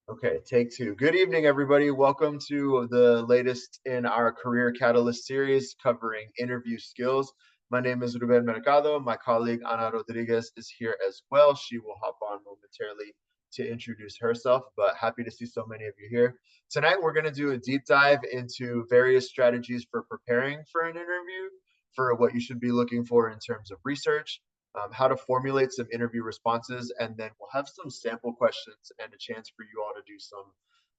Okay, take two. Good evening, everybody. Welcome to the latest in our Career Catalyst series covering interview skills. My name is Ruben Mercado. My colleague Ana Rodriguez is here as well. She will hop on momentarily to introduce herself, but happy to see so many of you here. Tonight, we're going to do a deep dive into various strategies for preparing for an interview, for what you should be looking for in terms of research, how to formulate some interview responses, and then we'll have some sample questions and a chance for you all to do some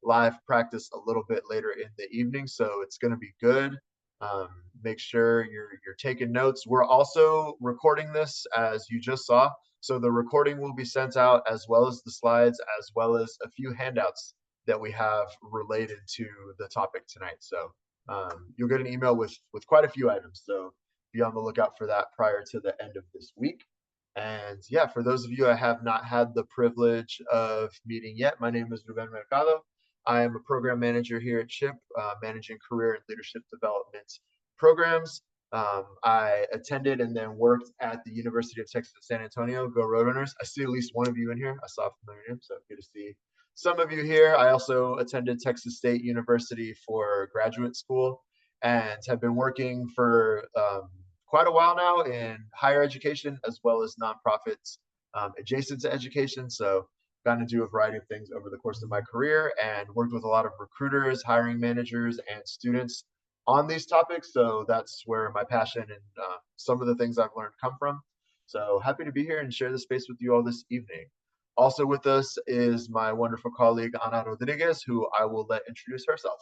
live practice a little bit later in the evening. So it's going to be good. Um, Make sure you're taking notes. We're also recording this, as you just saw. So the recording will be sent out, as well as the slides, as well as a few handouts that we have related to the topic tonight. So you'll get an email with quite a few items. So be on the lookout for that prior to the end of this week. And yeah, for those of you I have not had the privilege of meeting yet, my name is Ruben Mercado. I am a program manager here at CHIP, managing career and leadership development programs. I attended and then worked at the University of Texas at San Antonio. Go Roadrunners. I see at least one of you in here. I saw a familiar name, so good to see some of you here. I also attended Texas State University for graduate school and have been working for quite a while now in higher education as well as nonprofits adjacent to education. So gotten to do a variety of things over the course of my career and worked with a lot of recruiters, hiring managers, and students on these topics. So that's where my passion and some of the things I've learned come from. So happy to be here and share the space with you all this evening. Also with us is my wonderful colleague, Ana Rodriguez, who I will let introduce herself.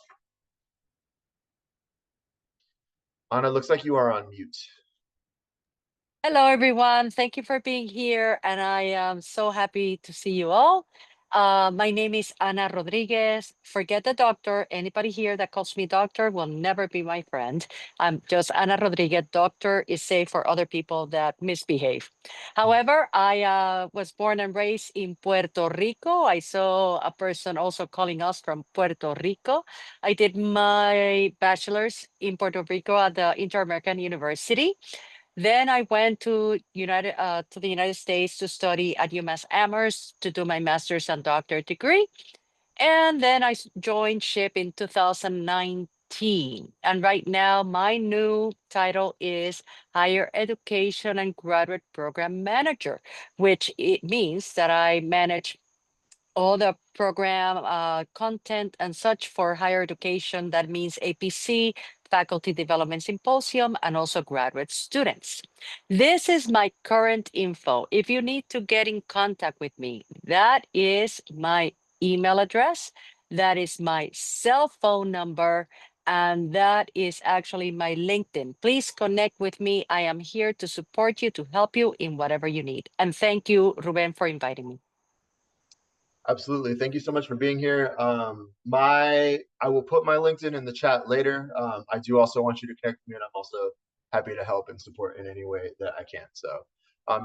Ana, looks like you are on mute. Hello, everyone. Thank you for being here, and I am so happy to see you all. My name is Ana Rodriguez. Forget the doctor. Anybody here that calls me doctor will never be my friend. I'm just Ana Rodriguez. Doctor is safe for other people that misbehave. However, I was born and raised in Puerto Rico. I saw a person also calling us from Puerto Rico. I did my bachelor's in Puerto Rico at the Inter-American University. Then I went to the United States to study at UMass Amherst to do my master's and doctorate degree. And then joined SHIP in 2019. And right now, my new title is Higher Education and Graduate Program Manager, which it means that I manage all the program content and such for higher education. That means APC, Faculty Development Symposium, and also graduate students. This is my current info. If you need to get in contact with me, that is my email address, that is my cell phone number, and that is actually my LinkedIn. Please connect with me. I am here to support you, to help you in whatever you need. And thank you, Ruben, for inviting me. Absolutely. Thank you so much for being here. I will put my LinkedIn in the chat later. I do also want you to connect with me, and I'm also happy to help and support in any way that I can. So,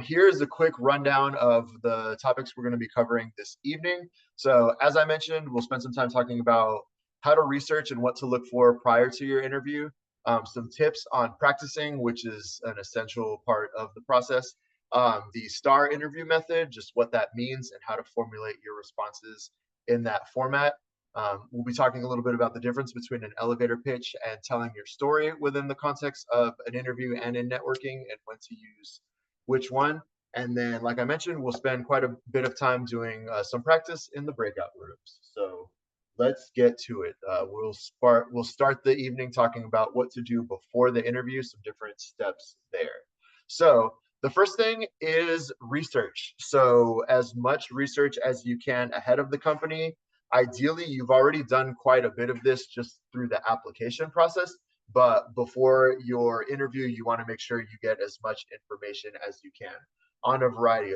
here's a quick rundown of the topics we're going to be covering this evening. So, as I mentioned, we'll spend some time talking about how to research and what to look for prior to your interview. Some tips on practicing, which is an essential part of the process, the STAR interview method, just what that means and how to formulate your responses in that format. We'll be talking a little bit about the difference between an elevator pitch and telling your story within the context of an interview and in networking, and when to use which one. And then, like I mentioned, we'll spend quite a bit of time doing some practice in the breakout rooms. So let's get to it. We'll start the evening talking about what to do before the interview, some different steps there. So the first thing is research. So as much research as you can ahead of the company. Ideally, you've already done quite a bit of this just through the application process. But before your interview, you want to make sure you get as much information as you can on a variety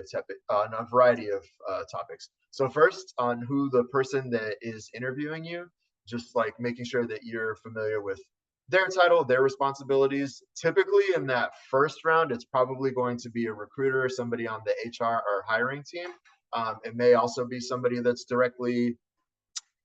of topics. So first, on who the person that is interviewing you, just like making sure that you're familiar with their title, their responsibilities. Typically, in that first round, it's probably going to be a recruiter or somebody on the HR or hiring team. It may also be somebody that's directly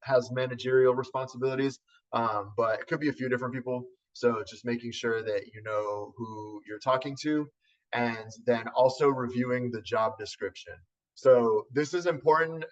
has managerial responsibilities, but it could be a few different people. So just making sure that you know who you're talking to, and then also reviewing the job description. So this is important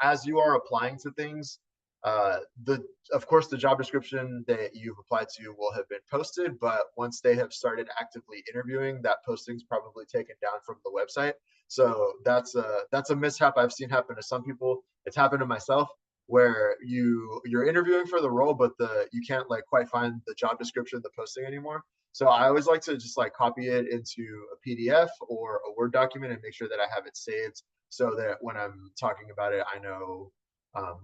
as you are applying to things. The Of course, the job description that you've applied to will have been posted, but once they have started actively interviewing, that posting's probably taken down from the website. So that's a mishap I've seen happen to some people. It's happened to myself where you're interviewing for the role, but the you can't like quite find the job description, the posting anymore. So I always like to just like copy it into a PDF or a Word document and make sure that I have it saved so that when I'm talking about it, I know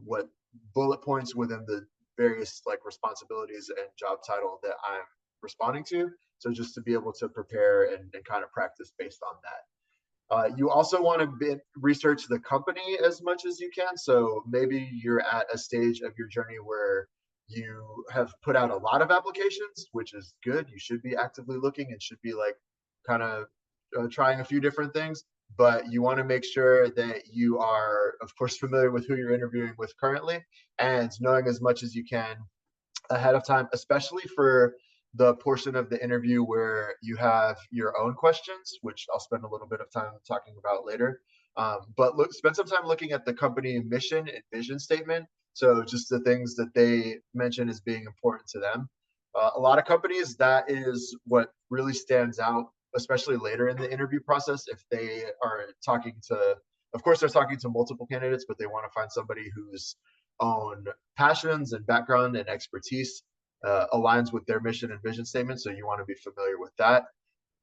what bullet points within the various like responsibilities and job title that I'm responding to. So just to be able to prepare and kind of practice based on that. You also want to research the company as much as you can. So maybe you're at a stage of your journey where you have put out a lot of applications, which is good. You should be actively looking and should be like kind of trying a few different things. But you want to make sure that you are, of course, familiar with who you're interviewing with currently and knowing as much as you can ahead of time, especially for the portion of the interview where you have your own questions, which I'll spend a little bit of time talking about later. But spend some time looking at the company mission and vision statement. So just the things that they mention as being important to them. A lot of companies, that is what really stands out, especially later in the interview process. If they are talking to, of course, they're talking to multiple candidates, but they want to find somebody who's own passions and background and expertise aligns with their mission and vision statement. So you want to be familiar with that.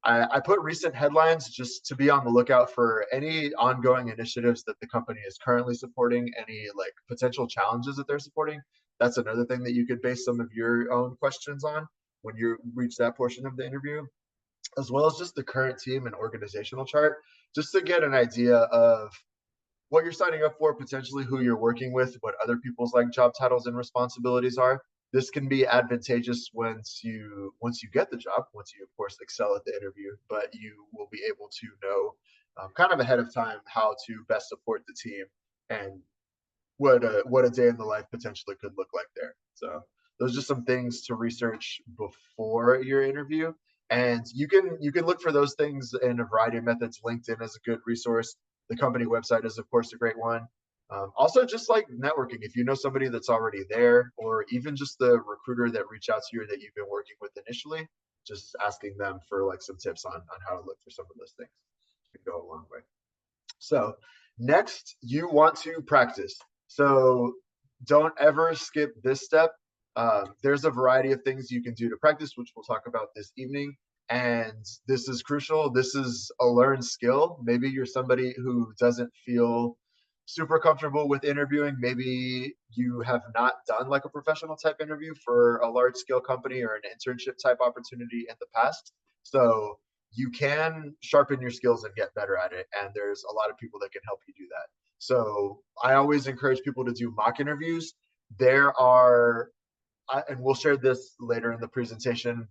I put recent headlines just to be on the lookout for any ongoing initiatives that the company is currently supporting, any like potential challenges that they're supporting. That's another thing that you could base some of your own questions on when you reach that portion of the interview, as well as just the current team and organizational chart, just to get an idea of what you're signing up for, potentially who you're working with, what other people's like job titles and responsibilities are. This can be advantageous once you get the job, once you of course excel at the interview, but you will be able to know kind of ahead of time how to best support the team and what a day in the life potentially could look like there. So those are some things to research before your interview. And you can look for those things in a variety of methods. LinkedIn is a good resource. The company website is of course a great one. Also, just like networking, if you know somebody that's already there, or even just the recruiter that reached out to you that you've been working with initially, just asking them for like some tips on how to look for some of those things can go a long way. So next, you want to practice. So don't ever skip this step. There's a variety of things you can do to practice, which we'll talk about this evening. And this is crucial. This is a learned skill. Maybe you're somebody who doesn't feel super comfortable with interviewing. Maybe you have not done like a professional type interview for a large scale company or an internship type opportunity in the past. So you can sharpen your skills and get better at it. And there's a lot of people that can help you do that. So I always encourage people to do mock interviews. There are, and we'll share this later in the presentation.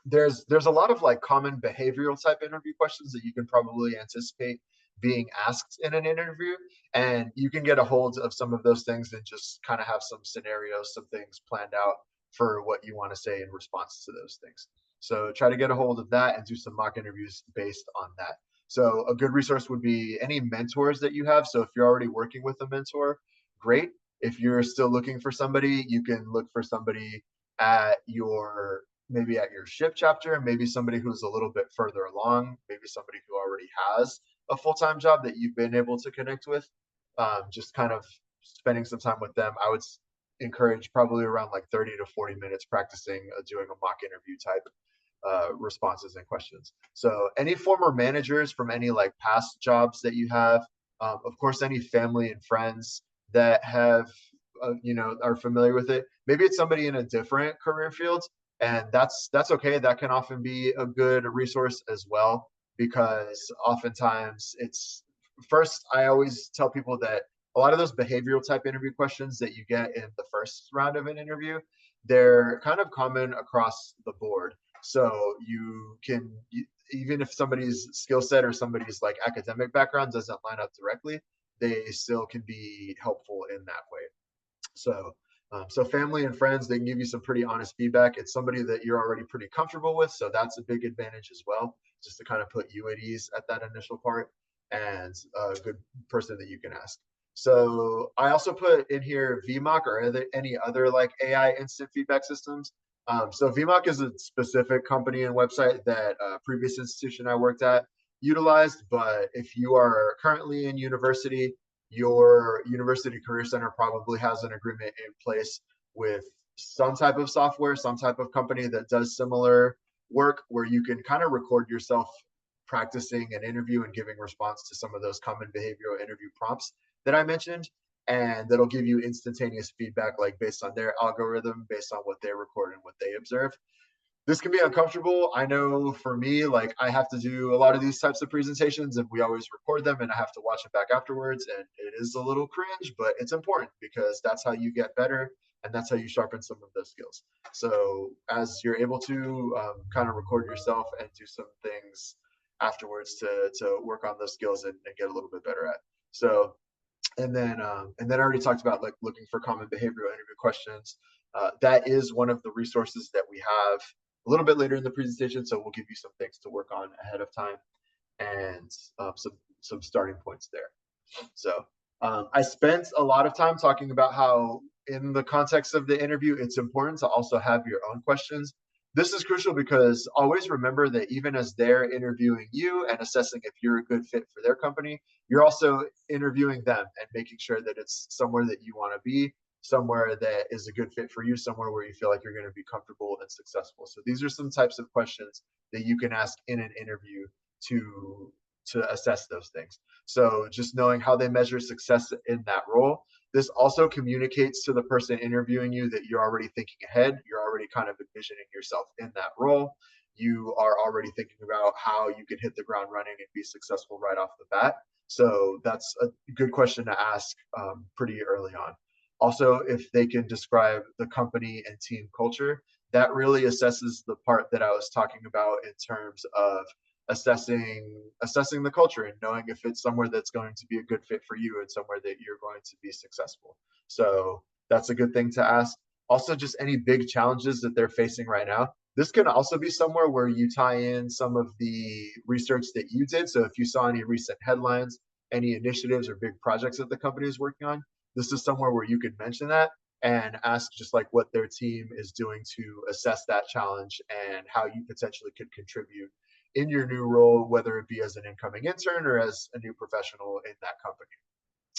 There's a lot of like common behavioral type interview questions that you can probably anticipate being asked in an interview, and you can get a hold of some of those things and just kind of have some scenarios, some things planned out for what you want to say in response to those things. So try to get a hold of that and do some mock interviews based on that. So a good resource would be any mentors that you have. So if you're already working with a mentor, great. If you're still looking for somebody, you can look for somebody at your maybe at your ship chapter, maybe somebody who's a little bit further along, maybe somebody who already has a full-time job that you've been able to connect with. Just kind of spending some time with them. I would encourage probably around like 30 to 40 minutes practicing doing a mock interview type responses and questions. So any former managers from any like past jobs that you have, of course, any family and friends that have, are familiar with it. Maybe it's somebody in a different career field, and that's okay. That can often be a good resource as well, because oftentimes it's first. I always tell people that a lot of those behavioral type interview questions that you get in the first round of an interview, they're kind of common across the board. So even if somebody's skill set or somebody's like academic background doesn't line up directly, they still can be helpful in that way. So family and friends, they can give you some pretty honest feedback. It's somebody that you're already pretty comfortable with, so that's a big advantage as well, just to kind of put you at ease at that initial part. and a good person that you can ask. So I also put in here VMock, or any other like AI instant feedback systems. So VMock is a specific company and website that a previous institution I worked at utilized. But if you are currently in university, your university career center probably has an agreement in place with some type of software, some type of company that does similar work, where you can kind of record yourself practicing an interview and giving response to some of those common behavioral interview prompts that I mentioned. And that'll give you instantaneous feedback, like based on their algorithm, based on what they record and what they observe. This can be uncomfortable. I know for me, like I have to do a lot of these types of presentations and we always record them and I have to watch it back afterwards. And it is a little cringe, but it's important because that's how you get better and that's how you sharpen some of those skills. So as you're able to kind of record yourself and do some things afterwards to work on those skills and get a little bit better at. So and then I already talked about like looking for common behavioral interview questions. That is one of the resources that we have a little bit later in the presentation. So we'll give you some things to work on ahead of time and some starting points there. So I spent a lot of time talking about how in the context of the interview, it's important to also have your own questions. This is crucial because always remember that even as they're interviewing you and assessing if you're a good fit for their company, you're also interviewing them and making sure that it's somewhere that you want to be, somewhere that is a good fit for you, somewhere where you feel like you're going to be comfortable and successful. So these are some types of questions that you can ask in an interview to assess those things. So just knowing how they measure success in that role. This also communicates to the person interviewing you that you're already thinking ahead. You're already kind of envisioning yourself in that role. You are already thinking about how you can hit the ground running and be successful right off the bat. So that's a good question to ask pretty early on. Also, if they can describe the company and team culture, that really assesses the part that I was talking about in terms of assessing the culture and knowing if it's somewhere that's going to be a good fit for you and somewhere that you're going to be successful. So that's a good thing to ask. Also, just any big challenges that they're facing right now. This can also be somewhere where you tie in some of the research that you did. So if you saw any recent headlines, any initiatives or big projects that the company is working on, this is somewhere where you could mention that and ask just like what their team is doing to assess that challenge and how you potentially could contribute in your new role, whether it be as an incoming intern or as a new professional in that company.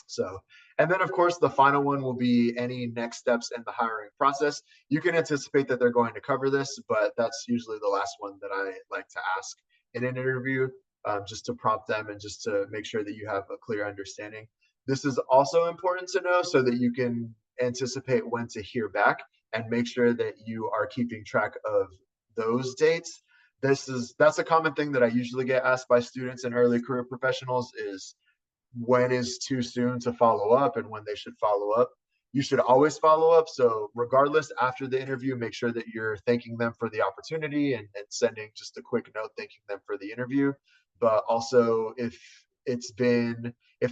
So, and then of course, the final one will be any next steps in the hiring process. You can anticipate that they're going to cover this, but that's usually the last one that I like to ask in an interview, just to prompt them and just to make sure that you have a clear understanding. This is also important to know so that you can anticipate when to hear back and make sure that you are keeping track of those dates. That's a common thing that I usually get asked by students and early career professionals is when is too soon to follow up and when they should follow up. You should always follow up. So regardless, after the interview, make sure that you're thanking them for the opportunity and sending just a quick note thanking them for the interview. But also if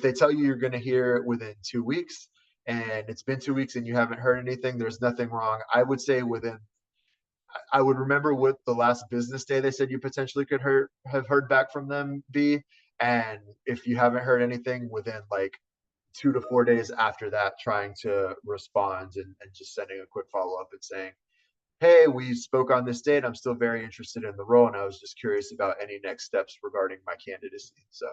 they tell you you're going to hear within 2 weeks and it's been 2 weeks and you haven't heard anything, there's nothing wrong. I would remember what the last business day they said you potentially could have heard back from them be. And if you haven't heard anything within like 2 to 4 days after that, trying to respond and just sending a quick follow up and saying, hey, we spoke on this date. I'm still very interested in the role. And I was just curious about any next steps regarding my candidacy. So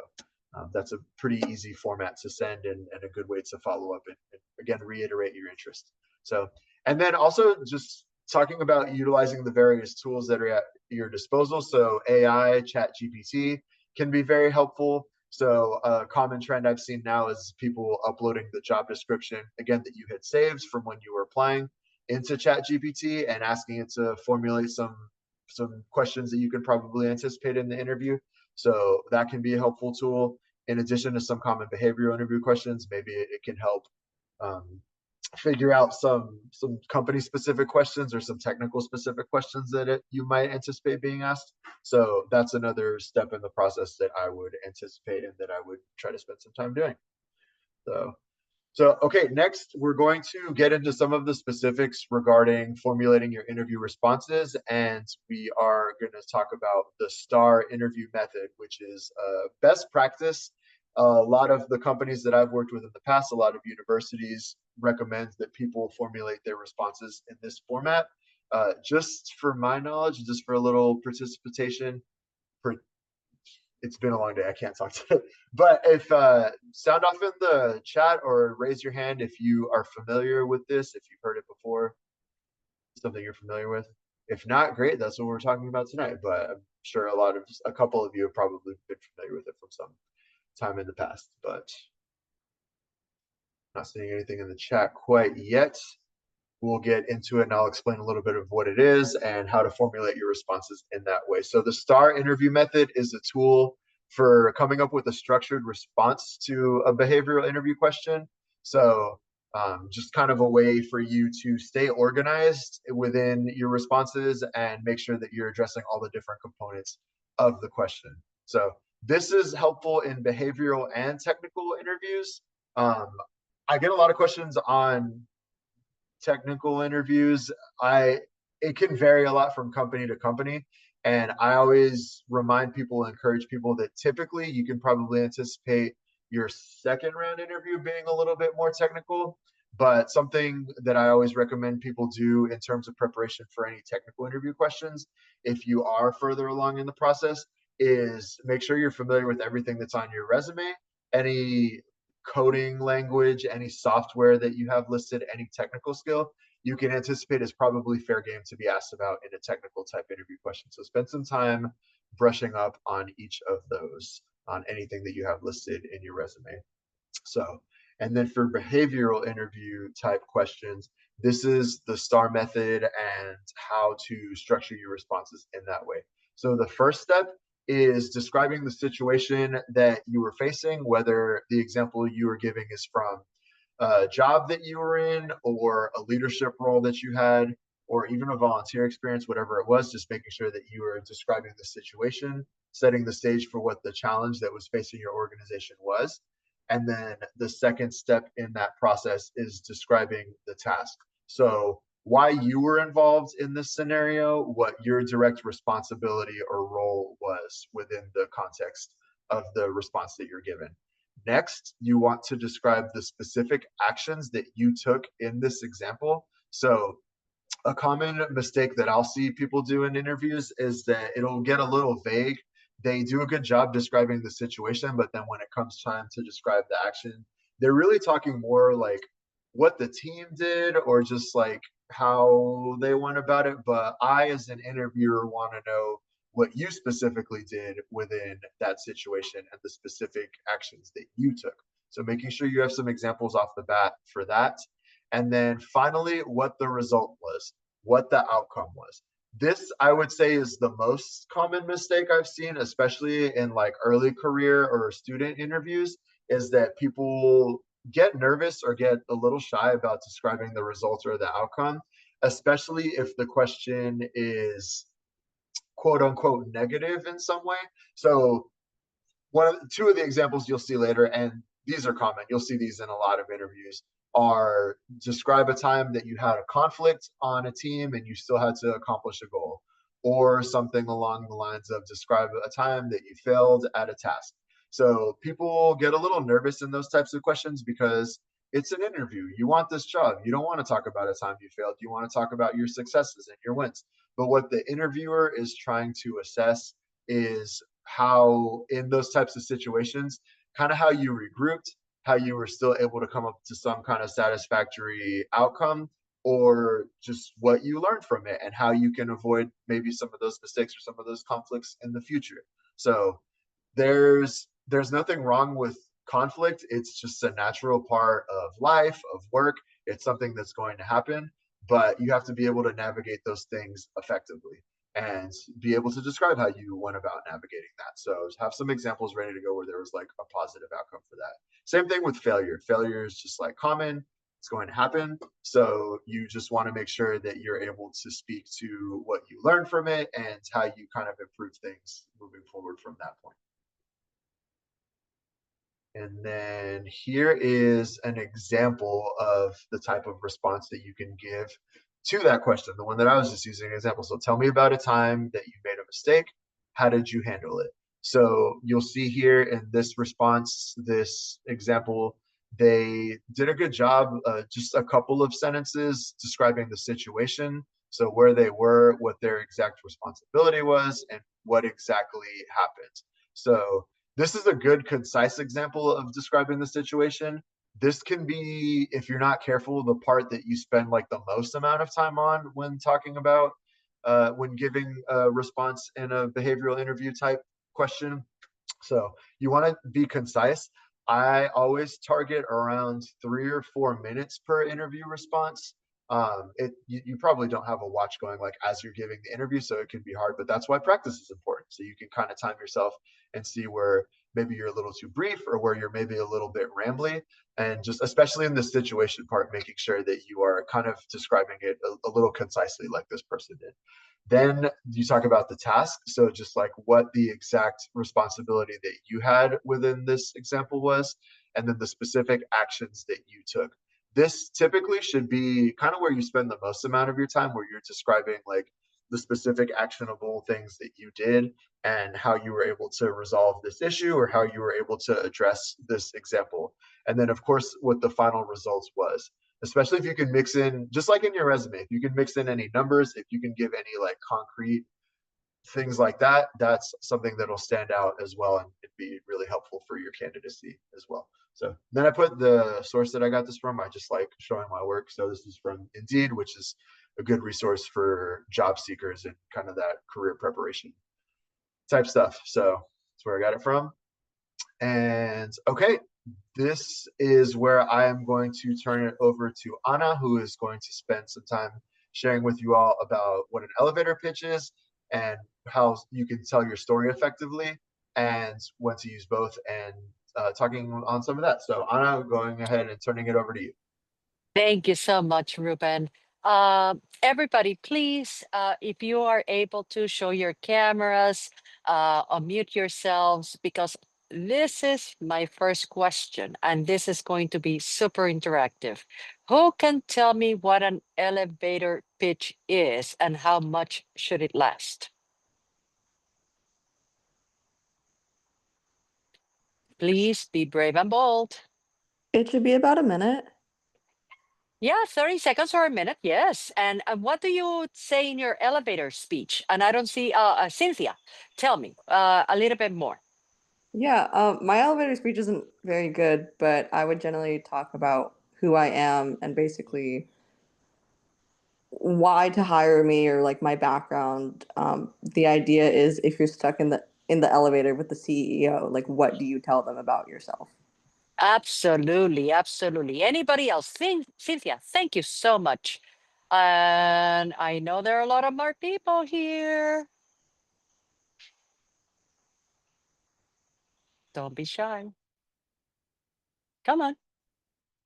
that's a pretty easy format to send and a good way to follow up and again, reiterate your interest. So, and then also just talking about utilizing the various tools that are at your disposal. So AI, Chat GPT can be very helpful. So a common trend I've seen now is people uploading the job description, again, that you had saved from when you were applying into Chat GPT and asking it to formulate some questions that you can probably anticipate in the interview. So that can be a helpful tool. In addition to some common behavioral interview questions, maybe it can help figure out some company specific questions or some technical specific questions that you might anticipate being asked. So that's another step in the process that I would anticipate and that I would try to spend some time doing. So okay, next we're going to get into some of the specifics regarding formulating your interview responses, and we are going to talk about the STAR interview method, which is best practice A lot of the companies that I've worked with in the past, a lot of universities recommend that people formulate their responses in this format. Just for my knowledge, just for a little participation, for it's been a long day. I can't talk to it. But if sound off in the chat or raise your hand if you are familiar with this, if you've heard it before, something you're familiar with. If not, great. That's what we're talking about tonight. But I'm sure a couple of you have probably been familiar with it from some time in the past. But not seeing anything in the chat quite yet. We'll get into it and I'll explain a little bit of what it is and how to formulate your responses in that way. So the STAR interview method is a tool for coming up with a structured response to a behavioral interview question. So just kind of a way for you to stay organized within your responses and make sure that you're addressing all the different components of the question. So this is helpful in behavioral and technical interviews. I get a lot of questions on technical interviews. It can vary a lot from company to company, and I always remind people, encourage people that typically you can probably anticipate your second round interview being a little bit more technical. But something that I always recommend people do in terms of preparation for any technical interview questions, if you are further along in the process, is make sure you're familiar with everything that's on your resume, any coding language, any software that you have listed, any technical skill, you can anticipate is probably fair game to be asked about in a technical type interview question. So spend some time brushing up on each of those, on anything that you have listed in your resume. So, and then for behavioral interview type questions, this is the STAR method and how to structure your responses in that way. So the first step is describing the situation that you were facing, whether the example you were giving is from a job that you were in or a leadership role that you had, or even a volunteer experience, whatever it was, just making sure that you were describing the situation, setting the stage for what the challenge that was facing your organization was. And then the second step in that process is describing the task. So why you were involved in this scenario, what your direct responsibility or role was within the context of the response that you're given. Next, you want to describe the specific actions that you took in this example. So a common mistake that I'll see people do in interviews is that it'll get a little vague. They do a good job describing the situation, but then when it comes time to describe the action, they're really talking more like what the team did or just like how they went about it. But I, as an interviewer, want to know what you specifically did within that situation and the specific actions that you took. So making sure you have some examples off the bat for that. And then finally, what the result was, what the outcome was. This, I would say, is the most common mistake I've seen, especially in like early career or student interviews, is that people get nervous or get a little shy about describing the results or the outcome, especially if the question is quote unquote negative in some way. So two of the examples you'll see later, and these are common, you'll see these in a lot of interviews, are describe a time that you had a conflict on a team and you still had to accomplish a goal, or something along the lines of describe a time that you failed at a task. So people get a little nervous in those types of questions because it's an interview. You want this job. You don't want to talk about a time you failed. You want to talk about your successes and your wins. But what the interviewer is trying to assess is how, in those types of situations, kind of how you regrouped, how you were still able to come up to some kind of satisfactory outcome, or just what you learned from it and how you can avoid maybe some of those mistakes or some of those conflicts in the future. So there's nothing wrong with conflict. It's just a natural part of life, of work. It's something that's going to happen, but you have to be able to navigate those things effectively and be able to describe how you went about navigating that. So have some examples ready to go where there was like a positive outcome for that. Same thing with failure. Failure is just like common. It's going to happen. So you just want to make sure that you're able to speak to what you learned from it and how you kind of improve things moving forward from that point. And then here is an example of the type of response that you can give to that question, the one that I was just using an example. So tell me about a time that you made a mistake. How did you handle it? So you'll see here in this response, this example, they did a good job, just a couple of sentences describing the situation. So where they were, what their exact responsibility was, and what exactly happened. So this is a good, concise example of describing the situation. This can be, if you're not careful, the part that you spend like the most amount of time on when talking about, when giving a response in a behavioral interview type question. So you want to be concise. I always target around 3 or 4 minutes per interview response. You probably don't have a watch going like as you're giving the interview, so it can be hard, but that's why practice is important. So you can kind of time yourself and see where maybe you're a little too brief or where you're maybe a little bit rambly. And just especially in the situation part, making sure that you are kind of describing it a little concisely like this person did. Then you talk about the task. So just like what the exact responsibility that you had within this example was, and then the specific actions that you took. This typically should be kind of where you spend the most amount of your time, where you're describing like the specific actionable things that you did and how you were able to resolve this issue or how you were able to address this example. And then, of course, what the final results was, especially if you can mix in, just like in your resume, if you can mix in any numbers, if you can give any like concrete things like that, that's something that'll stand out as well and it'd be really helpful for your candidacy as well. So then I put the source that I got this from. I just like showing my work. So this is from Indeed, which is a good resource for job seekers and kind of that career preparation type stuff. So that's where I got it from. And okay, this is where I am going to turn it over to Anna, who is going to spend some time sharing with you all about what an elevator pitch is and how you can tell your story effectively and when to use both and talking on some of that. So Anna, going ahead and turning it over to you. Thank you so much, Ruben. Everybody, please, if you are able to show your cameras, unmute yourselves, because this is my first question, and this is going to be super interactive. Who can tell me what an elevator pitch is and how much should it last? Please be brave and bold. It should be about a minute. Yeah, 30 seconds or a minute, yes. And what do you say in your elevator speech? And I don't see, Cynthia, tell me a little bit more. Yeah, my elevator speech isn't very good, but I would generally talk about who I am and basically why to hire me or like my background. The idea is if you're stuck in the elevator with the CEO, like what do you tell them about yourself? Absolutely, absolutely. Anybody else? Cynthia, thank you so much. And I know there are a lot of more people here. Don't be shy. Come on.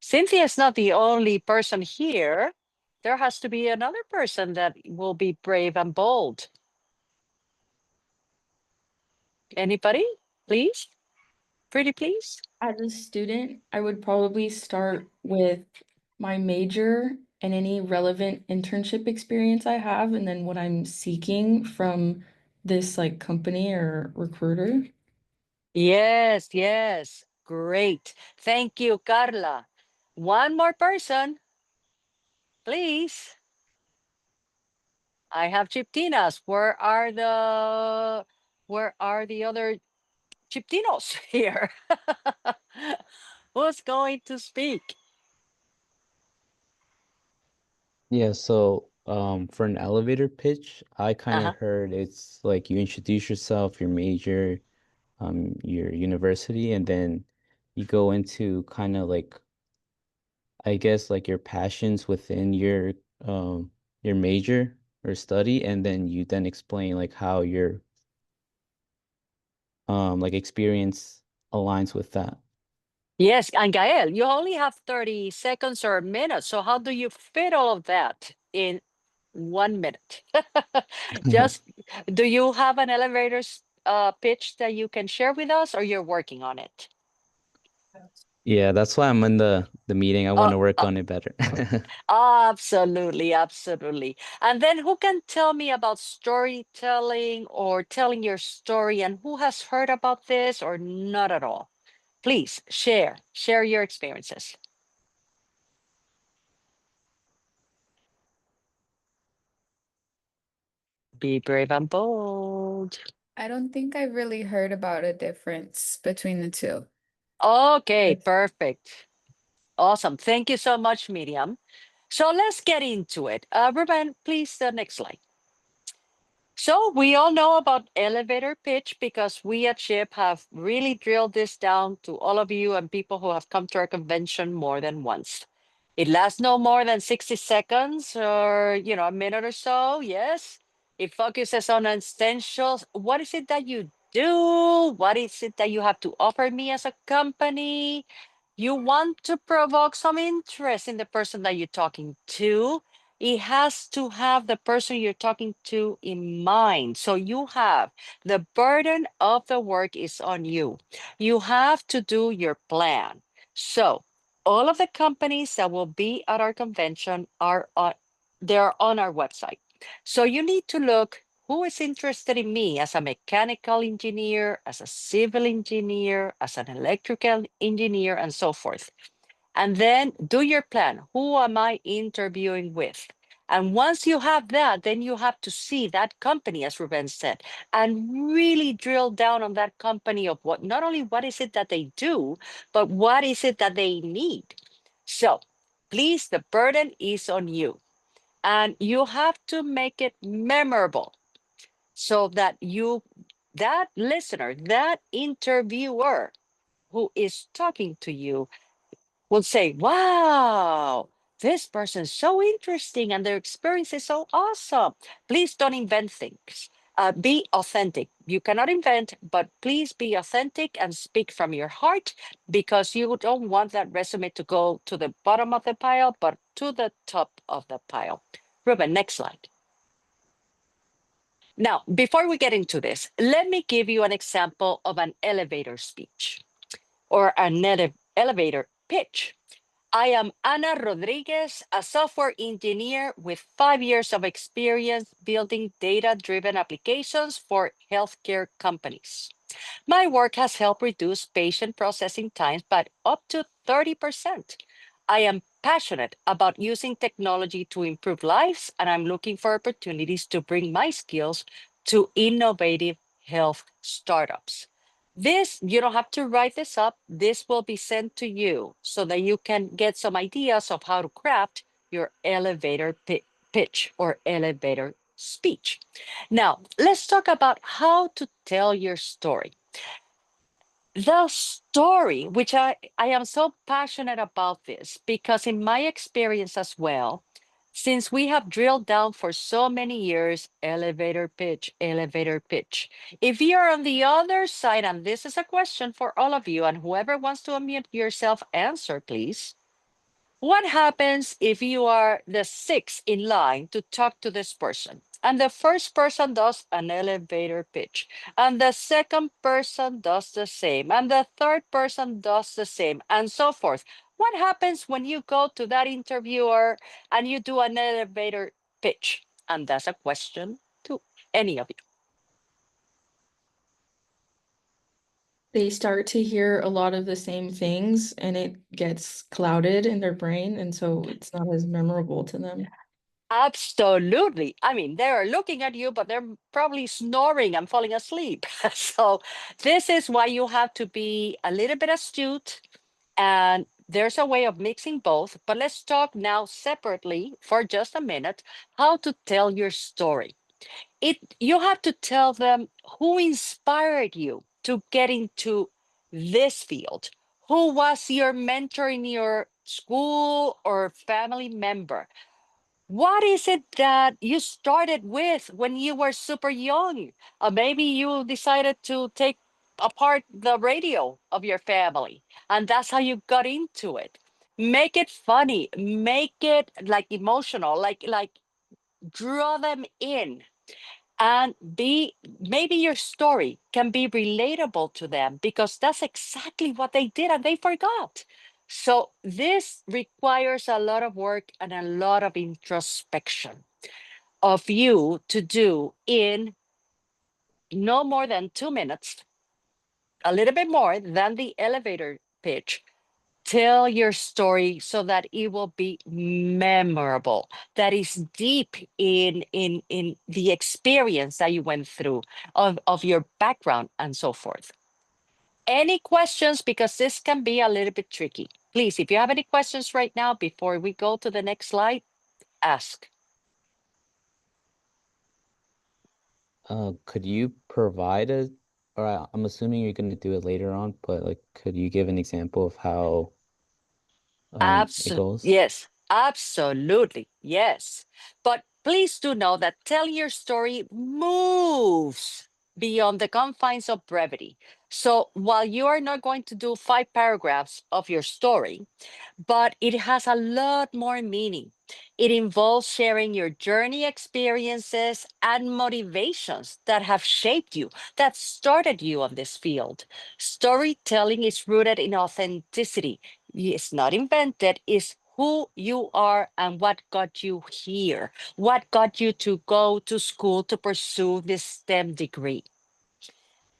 Cynthia is not the only person here. There has to be another person that will be brave and bold. Anybody? Please? Pretty please? As a student, I would probably start with my major and any relevant internship experience I have, and then what I'm seeking from this like company or recruiter. Yes, yes. Great. Thank you, Carla. One more person, please. I have Chiptinas. Where are the other Chiptinos here? Who's going to speak? Yeah, so for an elevator pitch, I kind Uh-huh. of heard it's like you introduce yourself, your major, your university, and then you go into kind of like I guess like your passions within your major or study, and then you then explain like how your like experience aligns with that. Yes, and Gael, you only have 30 seconds or a minute. So how do you fit all of that in 1 minute? Just do you have an elevator pitch that you can share with us or you're working on it? Yeah, that's why I'm in the meeting. I want Oh, to work on it better. absolutely, absolutely. And then who can tell me about storytelling or telling your story, and who has heard about this or not at all? Please share your experiences. Be brave and bold. I don't think I really heard about a difference between the two. Okay, Yes. perfect. Awesome. Thank you so much, Miriam. So let's get into it. Ruben, please, the next slide. So we all know about elevator pitch because we at SHIP have really drilled this down to all of you and people who have come to our convention more than once. It lasts no more than 60 seconds or, a minute or so. Yes. It focuses on essentials. What is it that you do? What is it that you have to offer me as a company? You want to provoke some interest in the person that you're talking to. It has to have the person you're talking to in mind. So you have the burden of the work is on you. You have to do your plan. So all of the companies that will be at our convention they're on our website. So you need to look who is interested in me as a mechanical engineer, as a civil engineer, as an electrical engineer, and so forth. And then do your plan. Who am I interviewing with? And once you have that, then you have to see that company, as Ruben said, and really drill down on that company of what, not only what is it that they do, but what is it that they need. So please, the burden is on you. And you have to make it memorable so that that listener, that interviewer who is talking to you will say, wow, this person's so interesting and their experience is so awesome. Please don't invent things. Be authentic. You cannot invent, but please be authentic and speak from your heart because you don't want that resume to go to the bottom of the pile, but to the top of the pile. Ruben, next slide. Now, before we get into this, let me give you an example of an elevator speech or an elevator pitch. I am Ana Rodriguez, a software engineer with 5 years of experience building data-driven applications for healthcare companies. My work has helped reduce patient processing times by up to 30%. I am passionate about using technology to improve lives, and I'm looking for opportunities to bring my skills to innovative health startups. This, you don't have to write this up. This will be sent to you so that you can get some ideas of how to craft your elevator pitch or elevator speech. Now, let's talk about how to tell your story. The story, which I am so passionate about this because in my experience as well, since we have drilled down for so many years, elevator pitch, elevator pitch. If you're on the other side, and this is a question for all of you, and whoever wants to unmute yourself, answer, please. What happens if you are the sixth in line to talk to this person? And the first person does an elevator pitch, and the second person does the same, and the third person does the same, and so forth. What happens when you go to that interviewer and you do an elevator pitch? And that's a question to any of you. They start to hear a lot of the same things and it gets clouded in their brain, and so it's not as memorable to them. Absolutely. I mean, they're looking at you, but they're probably snoring and falling asleep. So, this is why you have to be a little bit astute. And there's a way of mixing both. But let's talk now separately for just a minute how to tell your story. You have to tell them who inspired you to get into this field. Who was your mentor in your school or family member? What is it that you started with when you were super young? Maybe you decided to take apart the radio of your family, and that's how you got into it. Make it funny, make it like emotional, like draw them in. and maybe your story can be relatable to them because that's exactly what they did and they forgot. So this requires a lot of work and a lot of introspection of you to do in no more than 2 minutes, a little bit more than the elevator pitch. Tell your story so that it will be memorable, that is deep in the experience that you went through, of your background and so forth. Any questions? Because this can be a little bit tricky. Please, if you have any questions right now before we go to the next slide, ask. Could you provide I'm assuming you're going to do it later on, but like, could you give an example of how it goes? Yes, absolutely. Yes. But please do know that telling your story moves beyond the confines of brevity. So while you are not going to do 5 paragraphs of your story, but it has a lot more meaning. It involves sharing your journey experiences and motivations that have shaped you, that started you on this field. Storytelling is rooted in authenticity. It's not invented, it's who you are and what got you here, what got you to go to school to pursue this STEM degree.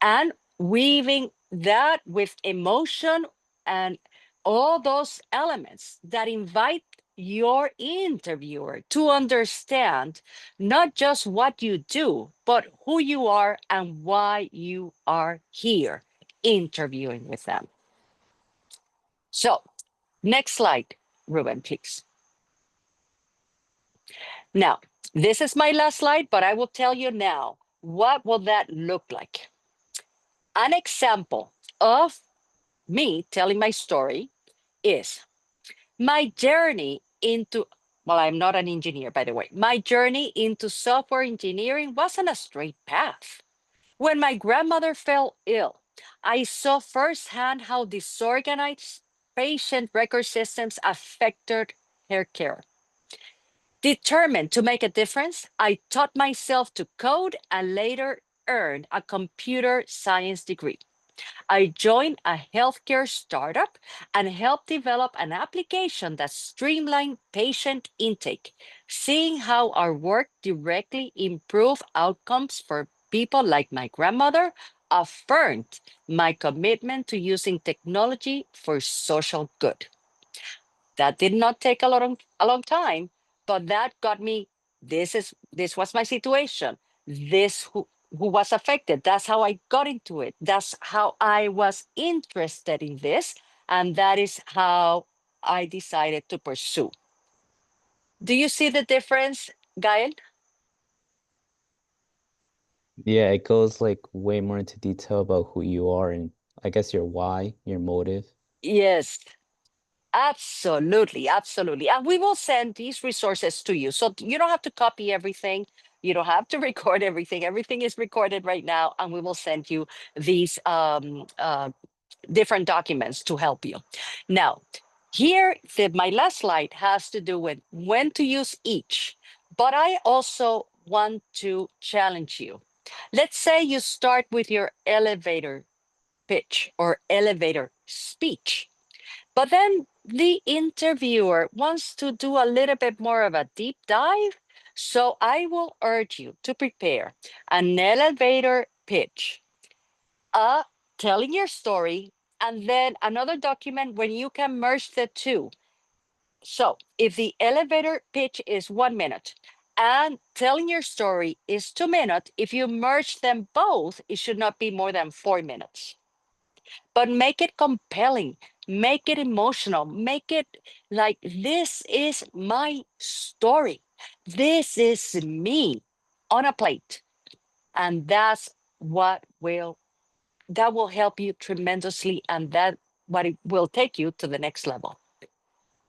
And weaving that with emotion and all those elements that invite your interviewer to understand not just what you do, but who you are and why you are here interviewing with them. So, next slide, Ruben, please. Now, this is my last slide, but I will tell you now, what will that look like? An example of me telling my story is my journey into, well, I'm not an engineer, by the way. My journey into software engineering wasn't a straight path. When my grandmother fell ill, I saw firsthand how disorganized patient record systems affected her care. Determined to make a difference, I taught myself to code and later earned a computer science degree. I joined a healthcare startup and helped develop an application that streamlined patient intake. Seeing how our work directly improved outcomes for people like my grandmother affirmed my commitment to using technology for social good. That did not take a long time, but that got me. This was my situation. This who was affected. That's how I got into it. That's how I was interested in this, and that is how I decided to pursue. Do you see the difference, Gael? Yeah, it goes like way more into detail about who you are and I guess your why, your motive. Yes, absolutely, absolutely. And we will send these resources to you. So you don't have to copy everything. You don't have to record everything. Everything is recorded right now, and we will send you these different documents to help you. Now, here, my last slide has to do with when to use each, but I also want to challenge you. Let's say you start with your elevator pitch or elevator speech. But then the interviewer wants to do a little bit more of a deep dive. So I will urge you to prepare an elevator pitch, telling your story, and then another document when you can merge the two. So if the elevator pitch is 1 minute and telling your story is 2 minutes, if you merge them both, it should not be more than 4 minutes. But make it compelling, make it emotional, make it like this is my story. This is me on a plate. And that's what will help you tremendously, and that what it will take you to the next level.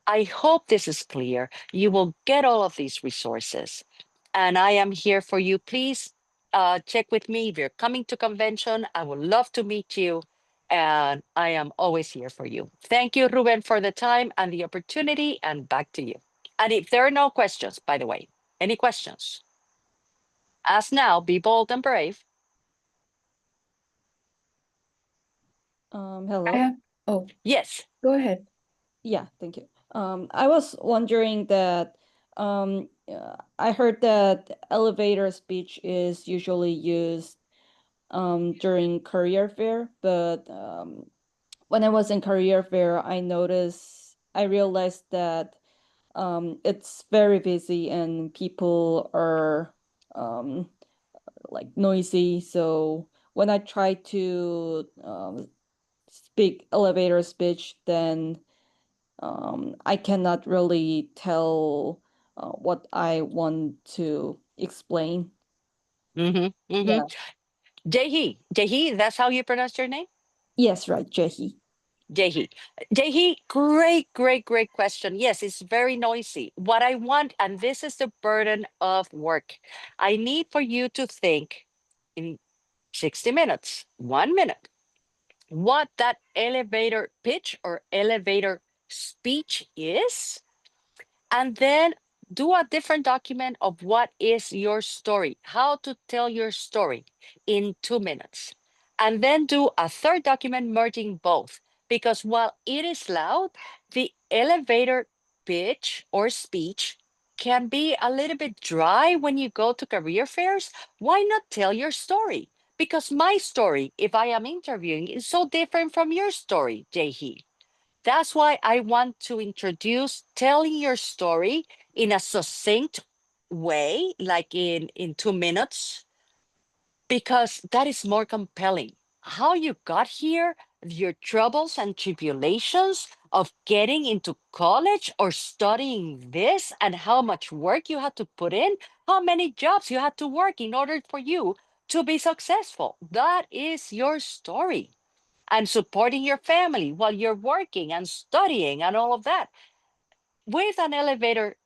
I hope this is clear. You will get all of these resources, and I am here for you. Please check with me if you're coming to convention. I would love to meet you, and I am always here for you. Thank you, Ruben, for the time and the opportunity, and back to you. And if there are no questions, by the way, any questions? Ask now, be bold and brave. Hello. I have, oh, Yes. go ahead. Yeah, thank you. I was wondering that I heard that elevator speech is usually used during career fair, but when I was in career fair, I realized that it's very busy and people are um, like noisy. So when I try to speak elevator speech, then I cannot really tell what I want to explain. Mm-hmm. Mm-hmm. Yeah. Jehi, that's how you pronounce your name? Yes, right, Jehi. Jehi. Jehi, great question. Yes, it's very noisy. What I want, and this is the burden of work, I need for you to think in 60 minutes, 1 minute, what that elevator pitch or elevator speech is, and then do a different document of what is your story, how to tell your story in 2 minutes. And then do a third document merging both. Because while it is loud, the elevator pitch or speech can be a little bit dry when you go to career fairs. Why not tell your story? Because my story, if I am interviewing, is so different from your story, Jehi. That's why I want to introduce telling your story in a succinct way, like in 2 minutes, because that is more compelling. How you got here, your troubles and tribulations of getting into college or studying this, and how much work you had to put in, how many jobs you had to work in order for you to be successful. That is your story, and supporting your family while you're working and studying and all of that. With an elevator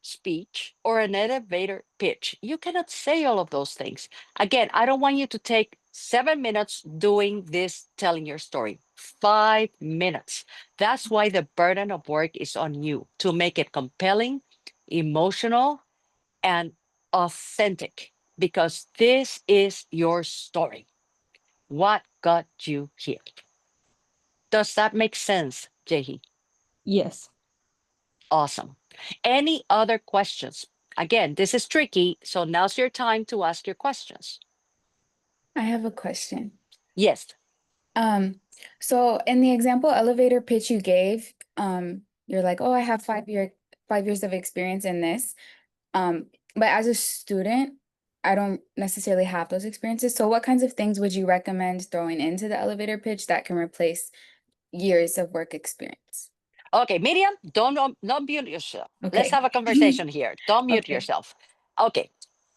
speech or an elevator pitch, you cannot say all of those things. Again, I don't want you to take 7 minutes doing this, telling your story. 5 minutes. That's why the burden of work is on you to make it compelling, emotional, and authentic, because this is your story. What got you here? Does that make sense, Jehi? Yes. Awesome. Any other questions? Again, this is tricky, so now's your time to ask your questions. I have a question. Yes. Um, so in the example elevator pitch you gave, you're like, oh, I have 5 years of experience in this. But as a student, I don't necessarily have those experiences. So what kinds of things would you recommend throwing into the elevator pitch that can replace years of work experience? Okay, Miriam, don't mute yourself. Let's Okay. have a conversation here. Don't mute Okay. yourself. Okay,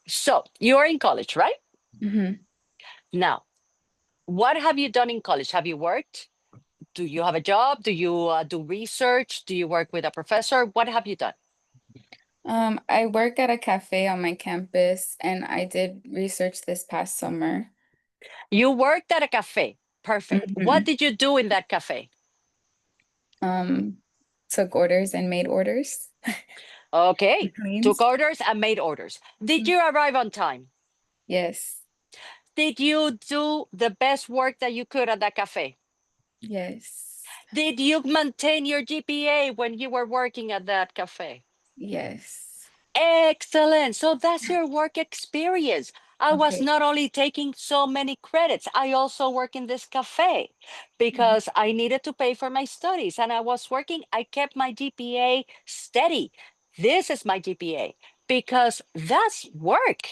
so you're in college, right? Mm-hmm. Now, what have you done in college? Have you worked? Do you have a job? Do you do research? Do you work with a professor? What have you done? I work at a cafe on my campus, and I did research this past summer. You worked at a cafe. Perfect. What Mhm. did you do in that cafe? Took orders and made orders. Okay, took Cleans. orders and made orders. Did you arrive on time? Yes. Did you do the best work that you could at that cafe? Yes. Did you maintain your GPA when you were working at that cafe? Yes. Excellent. So that's your work experience. I was Okay. not only taking so many credits, I also work in this cafe Mhm. because I needed to pay for my studies and I was working. I kept my GPA steady. This is my GPA because that's work.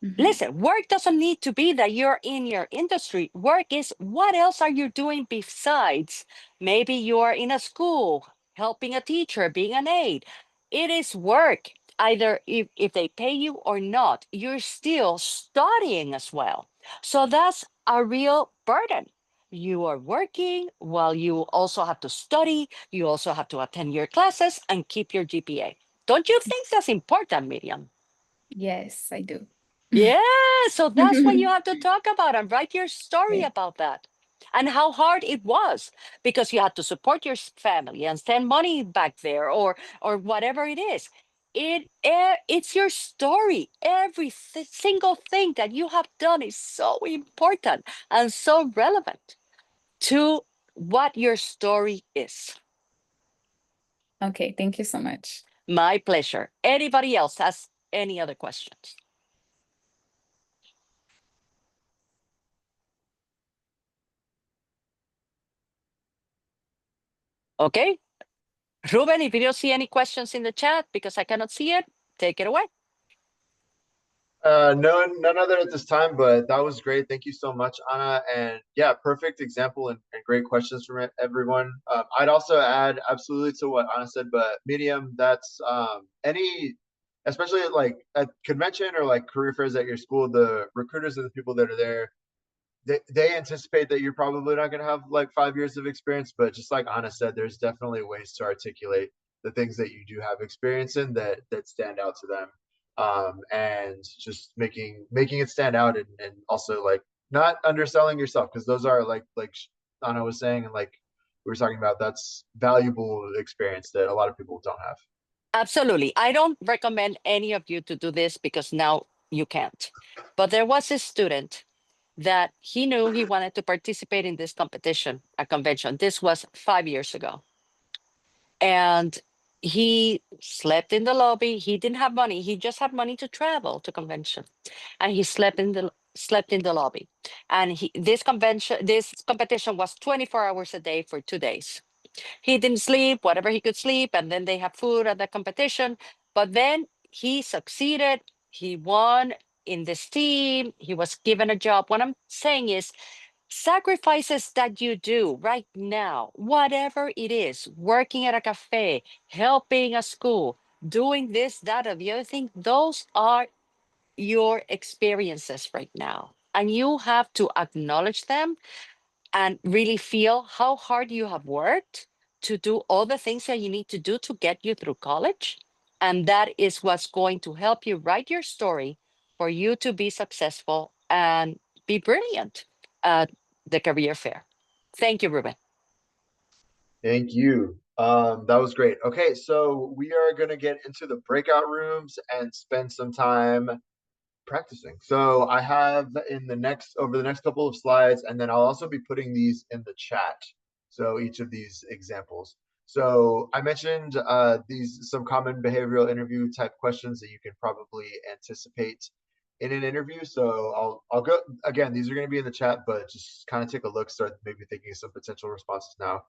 Mhm. Listen, work doesn't need to be that you're in your industry. Work is what else are you doing besides maybe you are in a school, helping a teacher, being an aide. It is work. Either if they pay you or not, you're still studying as well. So that's a real burden. You are working while you also have to study, you also have to attend your classes and keep your GPA. Don't you think that's important, Miriam? Yes, I do. Yeah, so that's what you have to talk about and write your story Okay. about that and how hard it was because you had to support your family and send money back there or whatever it is. it's your story. Every single thing that you have done is so important and so relevant to what your story is. Okay, thank you so much. My pleasure. Anybody else has any other questions? Okay. Ruben, if you don't see any questions in the chat because I cannot see it, take it away. No, none other at this time, but that was great. Thank you so much, Anna. And yeah, perfect example and great questions from everyone. I'd also add absolutely to what Anna said, but Medium, that's especially like at convention or like career fairs at your school, the recruiters and the people that are there, they anticipate that you're probably not going to have like 5 years of experience, but just like Anna said, there's definitely ways to articulate the things that you do have experience in that stand out to them, and just making it stand out, and also like not underselling yourself, because those are like Anna was saying, and like we were talking about, that's valuable experience that a lot of people don't have. Absolutely. I don't recommend any of you to do this because now you can't. But there was a student that he knew he wanted to participate in this competition, a convention. This was 5 years ago. And he slept in the lobby. He didn't have money. He just had money to travel to convention. And he slept in the lobby. And this competition was 24 hours a day for 2 days. He didn't sleep, whatever he could sleep, and then they have food at the competition. But then he succeeded. He won in this team. He was given a job. What I'm saying is, sacrifices that you do right now, whatever it is, working at a cafe, helping a school, doing this, that, or the other thing, those are your experiences right now. And you have to acknowledge them and really feel how hard you have worked to do all the things that you need to do to get you through college. And that is what's going to help you write your story for you to be successful and be brilliant at the career fair. Thank you, Ruben. Thank you. That was great. Okay, so we are going to get into the breakout rooms and spend some time practicing. So I have over the next couple of slides, and then I'll also be putting these in the chat. So each of these examples. So I mentioned some common behavioral interview type questions that you can probably anticipate in an interview. So I'll go again. These are going to be in the chat, but just kind of take a look, start maybe thinking of some potential responses now.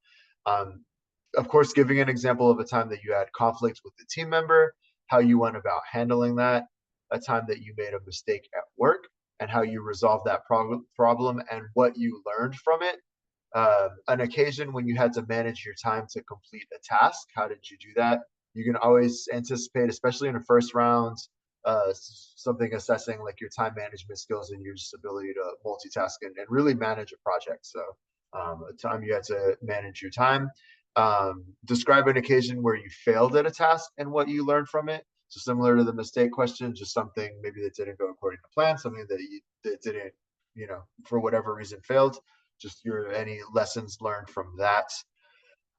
Of course, giving an example of a time that you had conflict with a team member, how you went about handling that, a time that you made a mistake at work, and how you resolved that problem and what you learned from it. An occasion when you had to manage your time to complete a task, how did you do that? You can always anticipate, especially in a first round, something assessing like your time management skills and your just ability to multitask and really manage a project. So a time you had to manage your time. Describe an occasion where you failed at a task and what you learned from it. So similar to the mistake question, just something maybe that didn't go according to plan, something that didn't, for whatever reason failed. Just any lessons learned from that.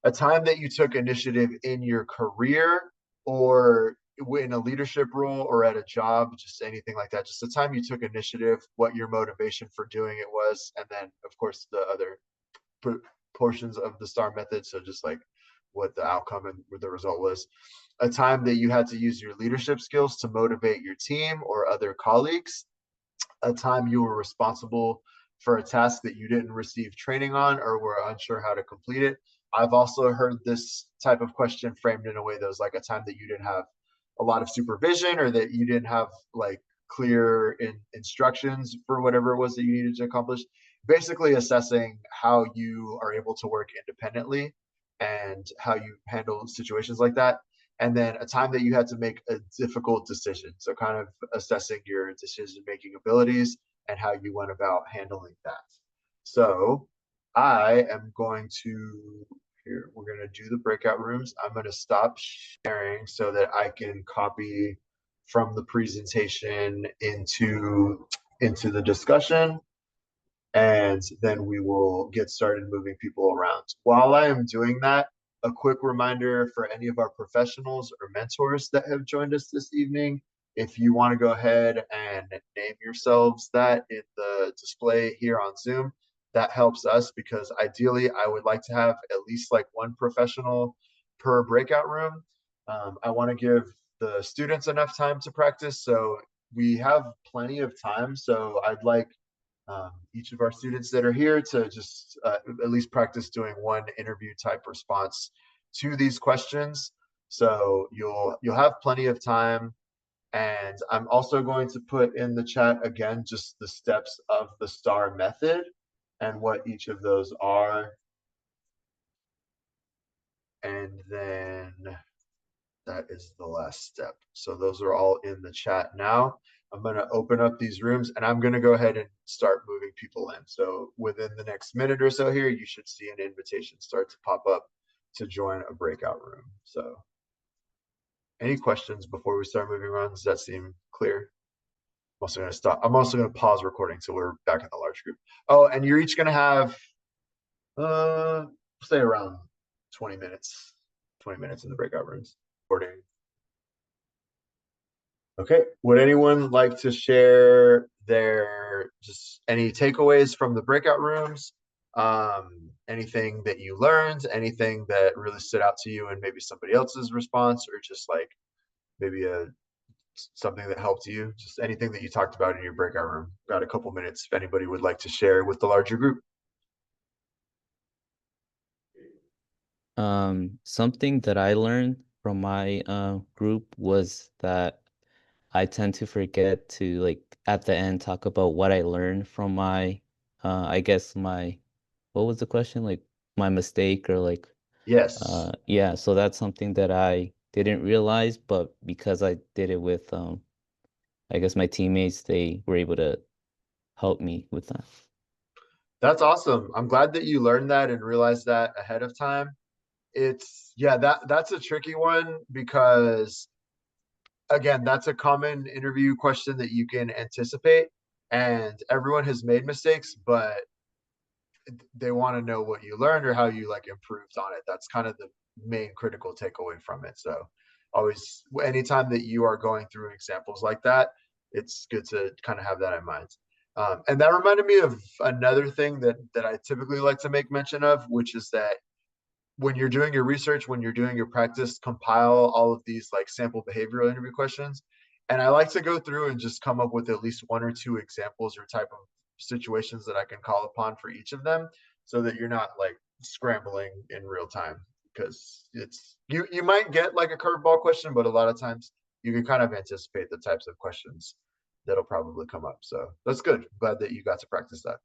A time that you took initiative in your career or in a leadership role or at a job, just anything like that. Just the time you took initiative, what your motivation for doing it was, and then of course the other portions of the STAR method. So just like what the outcome and what the result was. A time that you had to use your leadership skills to motivate your team or other colleagues. A time you were responsible for a task that you didn't receive training on or were unsure how to complete it. I've also heard this type of question framed in a way that was like a time that you didn't have a lot of supervision or that you didn't have like clear instructions for whatever it was that you needed to accomplish. Basically assessing how you are able to work independently and how you handle situations like that. And then a time that you had to make a difficult decision. So kind of assessing your decision-making abilities and how you went about handling that. So I am going to, here, we're going to do the breakout rooms. I'm going to stop sharing so that I can copy from the presentation into the discussion. And then we will get started moving people around. While I am doing that, a quick reminder for any of our professionals or mentors that have joined us this evening. If you want to go ahead and name yourselves that in the display here on Zoom, that helps us, because ideally I would like to have at least like one professional per breakout room. I want to give the students enough time to practice, so we have plenty of time. So I'd like each of our students that are here to just at least practice doing one interview type response to these questions. So you'll have plenty of time. And I'm also going to put in the chat again just the steps of the STAR method and what each of those are. And then that is the last step. So those are all in the chat now. I'm going to open up these rooms and I'm going to go ahead and start moving people in. So within the next minute or so here, you should see an invitation start to pop up to join a breakout room. So any questions before we start moving around? Does that seem clear? I'm also going to stop. I'm also going to pause recording so we're back in the large group. Oh, and you're each going to have, say around 20 minutes in the breakout rooms. Recording. Okay, would anyone like to share their just any takeaways from the breakout rooms? Anything that you learned, anything that really stood out to you and maybe somebody else's response, or just like maybe something that helped you, just anything that you talked about in your breakout room. Got a couple minutes if anybody would like to share with the larger group. Something that I learned from my group was that I tend to forget to like at the end talk about what I learned from my I guess my what was the question? Like my mistake or like Yes. yeah, so that's something that I didn't realize, but because I did it with I guess my teammates, they were able to help me with that. That's awesome. I'm glad that you learned that and realized that ahead of time. It's yeah, that's a tricky one because again, that's a common interview question that you can anticipate, and everyone has made mistakes, but they want to know what you learned or how you like improved on it. That's kind of the main critical takeaway from it. So always, anytime that you are going through examples like that, it's good to kind of have that in mind. And that reminded me of another thing that I typically like to make mention of, which is that when you're doing your research, when you're doing your practice, compile all of these like sample behavioral interview questions. And I like to go through and just come up with at least one or two examples or type of situations that I can call upon for each of them, so that you're not like scrambling in real time, because it's you might get like a curveball question, but a lot of times you can kind of anticipate the types of questions that'll probably come up. So that's good. Glad that you got to practice that.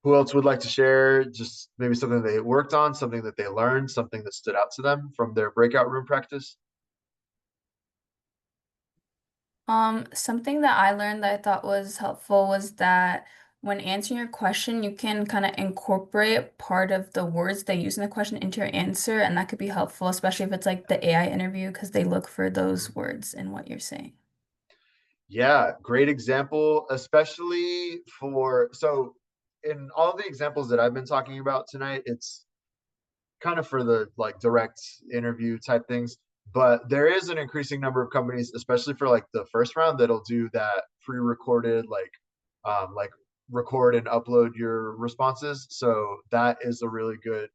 Who else would like to share just maybe something they worked on, something that they learned, something that stood out to them from their breakout room practice? Something that I learned that I thought was helpful was that when answering your question, you can kind of incorporate part of the words they use in the question into your answer, and that could be helpful, especially if it's like the AI interview, because they look for those words in what you're saying. Yeah, great example, especially for, so in all the examples that I've been talking about tonight, it's kind of for the like direct interview type things, but there is an increasing number of companies, especially for like the first round, that'll do that pre-recorded, like record and upload your responses. So that is a really good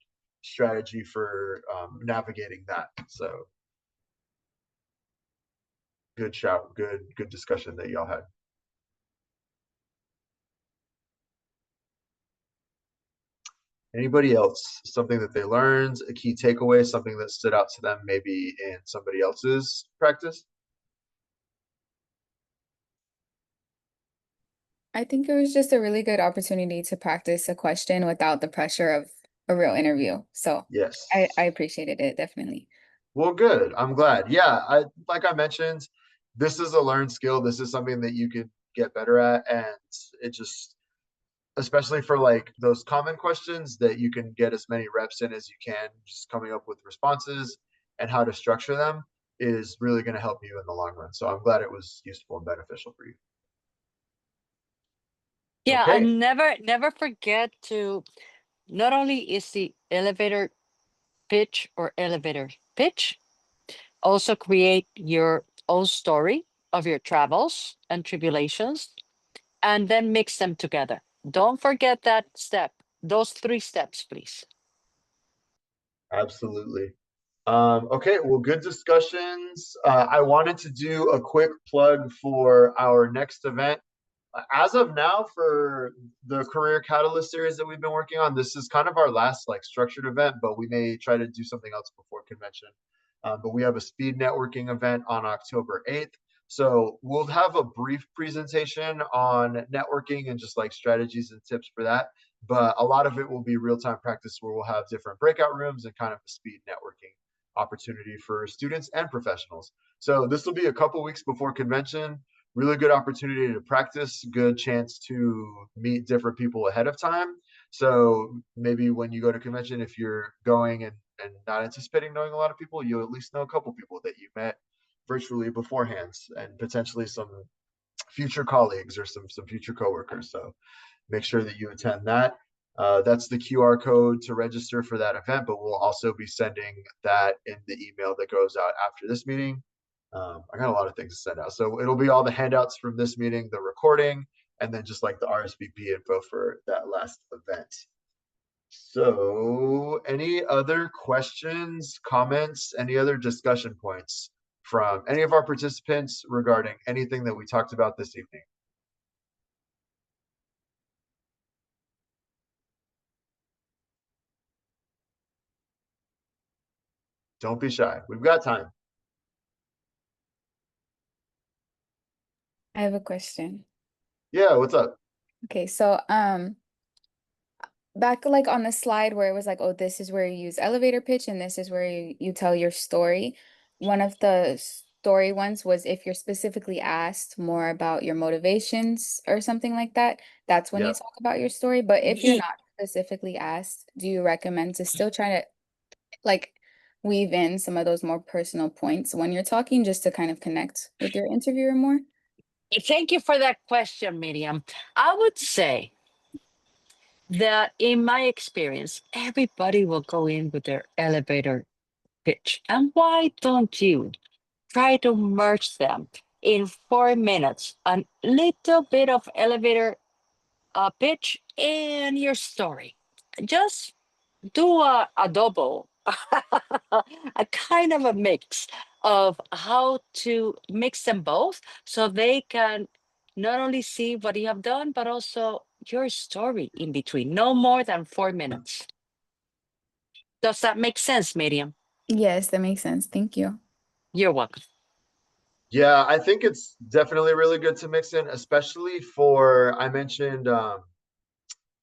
strategy for navigating that. So good shout, good discussion that y'all had. Anybody else, something that they learned, a key takeaway, something that stood out to them maybe in somebody else's practice? I think it was just a really good opportunity to practice a question without the pressure of a real interview. So Yes. I appreciated it, definitely. Well, good. I'm glad. Yeah, like I mentioned, this is a learned skill. This is something that you could get better at, and it just, especially for like those common questions, that you can get as many reps in as you can, just coming up with responses and how to structure them is really going to help you in the long run. So I'm glad it was useful and beneficial for you. Yeah, Okay. and never forget to not only is the elevator pitch or elevator pitch, also create your own story of your travels and tribulations, and then mix them together. Don't forget that step, those 3 steps, please. Absolutely. Okay, well, good discussions. I wanted to do a quick plug for our next event. As of now, for the Career Catalyst series that we've been working on, this is kind of our last like structured event, but we may try to do something else before convention. But we have a speed networking event on October 8th. So we'll have a brief presentation on networking and just like strategies and tips for that. But a lot of it will be real-time practice where we'll have different breakout rooms and kind of a speed networking opportunity for students and professionals. So this will be a couple weeks before convention. Really good opportunity to practice, good chance to meet different people ahead of time. So maybe when you go to convention, if you're going and not anticipating knowing a lot of people, you'll at least know a couple people that you met virtually beforehand and potentially some future colleagues or some future coworkers. So make sure that you attend that. That's the QR code to register for that event, but we'll also be sending that in the email that goes out after this meeting. I got a lot of things to send out. So it'll be all the handouts from this meeting, the recording, and then just like the RSVP info for that last event. So any other questions, comments, any other discussion points from any of our participants regarding anything that we talked about this evening? Don't be shy. We've got time. I have a question. Yeah, what's up? Okay, so back like on the slide where it was like, oh, this is where you use elevator pitch and this is where you tell your story. One of the story ones was if you're specifically asked more about your motivations or something like that, that's when Yeah. you talk about your story. But if you're Ye- not specifically asked, do you recommend to still try to like weave in some of those more personal points when you're talking just to kind of connect with your interviewer more? Thank you for that question, Miriam. I would say that in my experience, everybody will go in with their elevator pitch. And why don't you try to merge them in 4 minutes? A little bit of elevator pitch and your story. Just do a double, a kind of a mix of how to mix them both so they can not only see what you have done, but also your story in between. No more than 4 minutes. Does that make sense, Miriam? Yes, that makes sense. Thank you. You're welcome. Yeah, I think it's definitely really good to mix in, especially for, I mentioned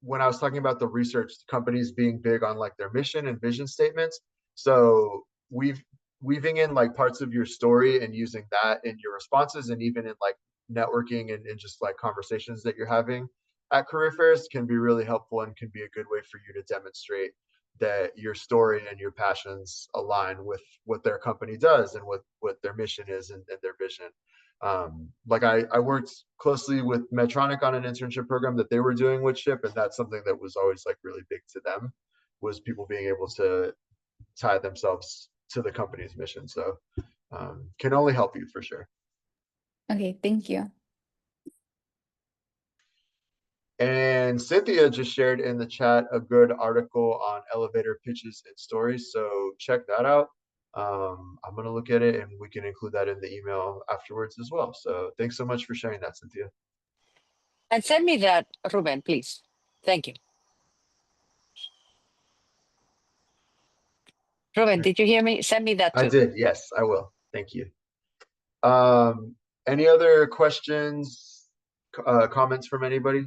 when I was talking about the research companies being big on like their mission and vision statements. So weaving in like parts of your story and using that in your responses and even in like networking and just like conversations that you're having at career fairs can be really helpful and can be a good way for you to demonstrate that your story and your passions align with what their company does and what their mission is and their vision. Like I worked closely with Medtronic on an internship program that they were doing with SHIP, and that's something that was always like really big to them, was people being able to tie themselves to the company's mission. So can only help you for sure. Okay, thank you. And Cynthia just shared in the chat a good article on elevator pitches and stories. So check that out. I'm going to look at it and we can include that in the email afterwards as well. So thanks so much for sharing that, Cynthia. And send me that, Ruben, please. Thank you. Ruben, did you hear me? Send me that too. I did. Yes, I will. Thank you. Any other questions, comments from anybody?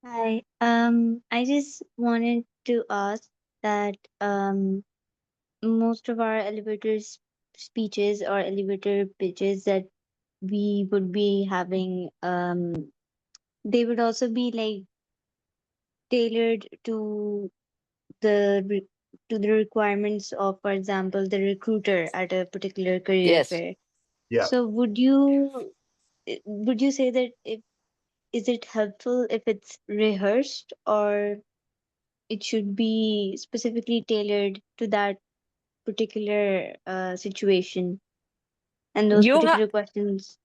Hi. I just wanted to ask that most of our elevators speeches or elevator pitches that we would be having, they would also be like tailored to the to the requirements of, for example, the recruiter at a particular career Yes. fair. Yeah. So would you say that is it helpful if it's rehearsed, or it should be specifically tailored to that particular situation and those You have particular questions?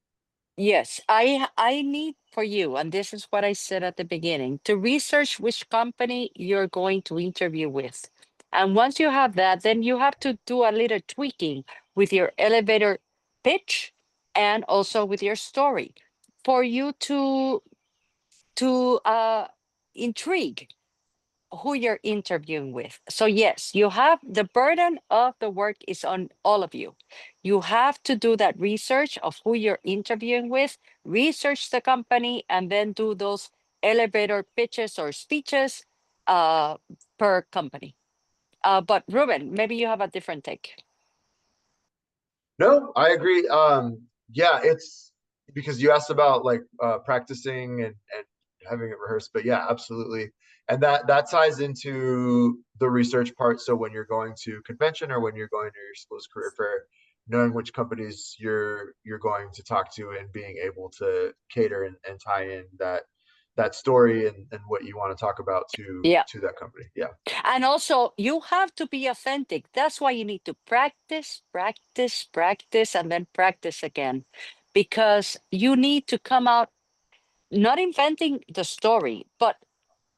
Yes, I need for you, and this is what I said at the beginning, to research which company you're going to interview with. And once you have that, then you have to do a little tweaking with your elevator pitch and also with your story for you to intrigue who you're interviewing with. So yes, you have the burden of the work is on all of you. You have to do that research of who you're interviewing with, research the company, and then do those elevator pitches or speeches per company. But Ruben, maybe you have a different take. No, I agree. Yeah, it's because you asked about like practicing and having it rehearsed, but yeah, absolutely. And that ties into the research part. So when you're going to convention or when you're going to your school's career fair, knowing which companies you're going to talk to and being able to cater and tie in that story and what you want to talk about Yeah. to that company. Yeah. And also, you have to be authentic. That's why you need to practice, practice, practice, and then practice again. Because you need to come out not inventing the story, but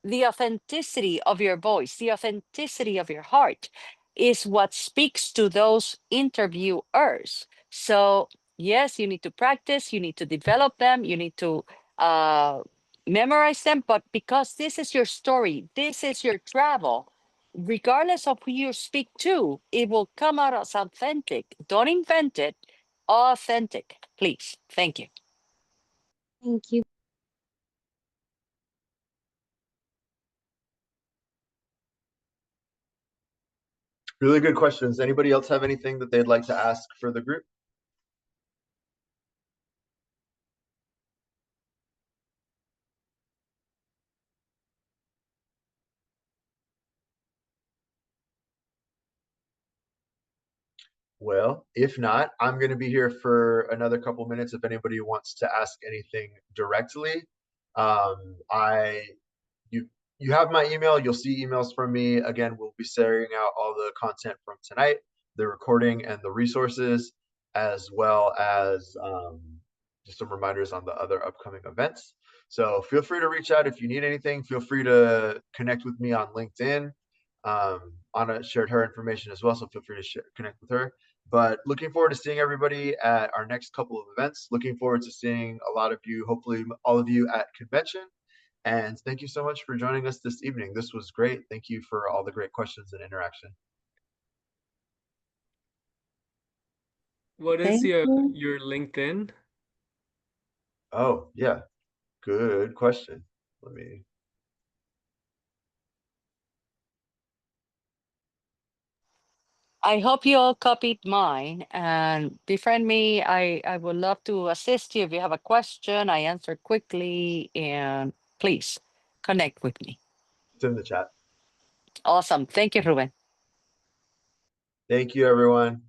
the authenticity of your voice, the authenticity of your heart is what speaks to those interviewers. So, yes, you need to practice, you need to develop them, you need to uh, memorize them. But because this is your story, this is your travel, regardless of who you speak to, it will come out as authentic. Don't invent it, authentic, please. Thank you. Thank you. Really good questions. Anybody else have anything that they'd like to ask for the group? Well, if not, I'm going to be here for another couple minutes if anybody wants to ask anything directly. I you have my email. You'll see emails from me. Again, we'll be sharing out all the content from tonight, the recording and the resources, as well as just some reminders on the other upcoming events. So feel free to reach out if you need anything. Feel free to connect with me on LinkedIn. Anna shared her information as well, so feel free to connect with her. But looking forward to seeing everybody at our next couple of events. Looking forward to seeing a lot of you, hopefully all of you at convention. And thank you so much for joining us this evening. This was great. Thank you for all the great questions and interaction. What is Thank you. your LinkedIn? Oh, yeah. Good question. Let me. I hope you all copied mine and befriend me. I would love to assist you if you have a question. I answer quickly and please connect with me. It's in the chat. Awesome. Thank you, Ruben. Thank you, everyone.